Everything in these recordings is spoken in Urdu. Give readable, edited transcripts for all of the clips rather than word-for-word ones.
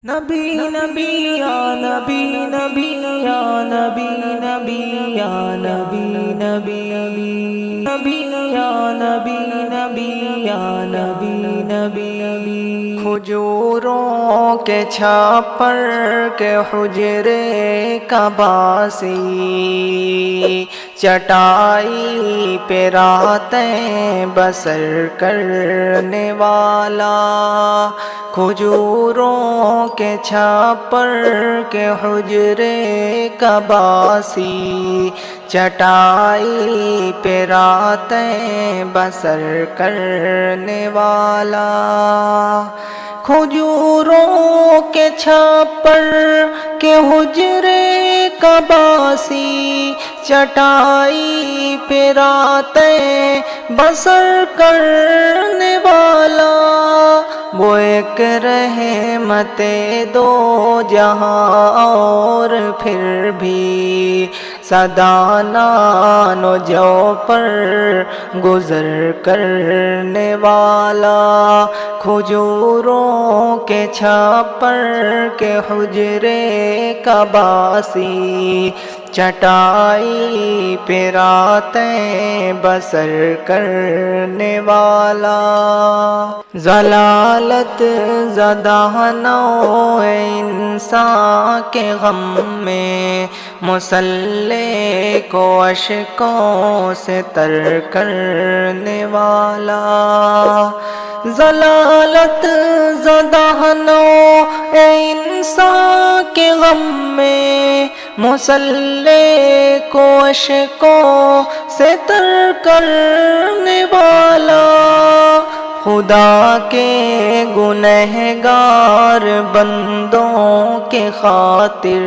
نبی نبی یا نبی نبی یا نبی نبی یا نبی نبی نبی یا نبی نبی یا نبی نبی کھجوروں کے چھاپر کے حجرے کا باسی، چٹائی پہ راتیں بسر کرنے والا، کھجوروں کے چھاپر کے حجرے کا باسی، چٹائی پہ راتیں بسر کرنے والا، کھجوروں کے چھاپر کے حجرے کا باسی، چٹائی پہ راتیں بسر کرنے والا، وہ ایک رحمت دو جہاں اور پھر بھی سدا نان و جو پر گزر کرنے والا، کھجوروں کے چھاپر کے حجرے کا باسی، چٹائی پہ راتیں بسر کرنے والا، ضلالت زدہ نوع انسان کے غم میں مصلی کو اشکوں سے تر کرنے والا، ضلالت زدہ نوع انسان کے غم میں مصلی کو اشکوں سے تر کرنے والا، خدا کے گنہگار بندوں کے خاطر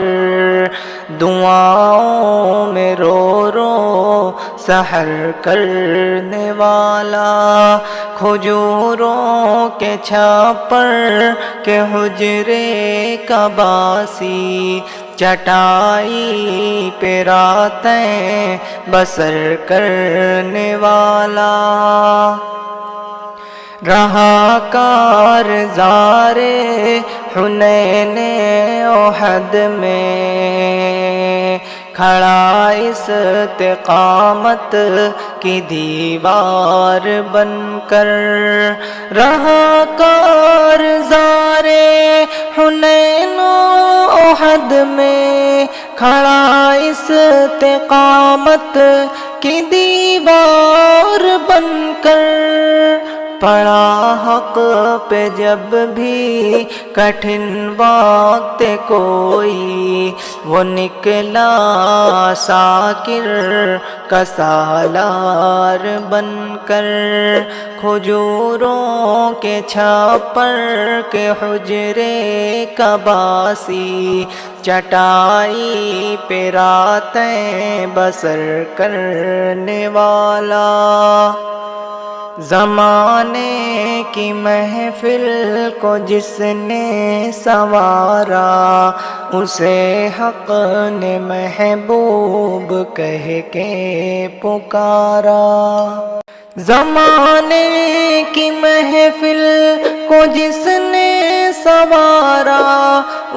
دعاؤں میں رو رو سحر کرنے والا، کھجوروں کے چھاپر کے حجرے کا باسی، چٹائی پہ راتیں بسر کرنے والا، رہا کارزار حنین احد میں کھڑا استقامت کی دیوار بن کر، رہا کارزار حنین احد میں کھڑا استقامت کی دیوار بن کر، پڑا حق پہ جب بھی کٹھن وقت کوئی، وہ نکلا ساکر کا سالار بن کر، کھجوروں کے چھاپر کے حجرے کا باسی، چٹائی پہ راتیں بسر کرنے والا، زمانے کی محفل کو جس نے سنوارا، اسے حق نے محبوب کہہ کے پکارا، زمانے کی محفل کو جس نے سنوارا،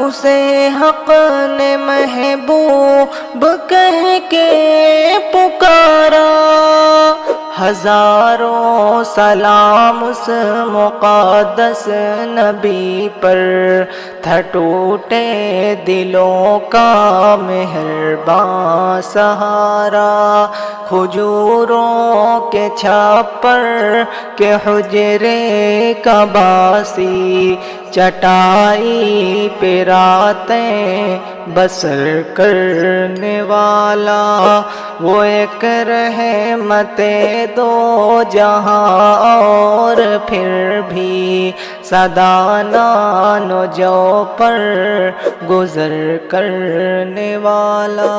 اسے حق نے محبوب کہہ کے پکارا، ہزاروں سلام اس مقدس نبی پر، تھا ٹوٹے دلوں کا مہرباں سہارا، کھجوروں کے چھاپر کے حجرے کا باسی، چٹائی پہ راتیں بسر کرنے والا، وہ ایک رحمت دو جہاں اور پھر بھی سدا نان و جو پر گزر کرنے والا۔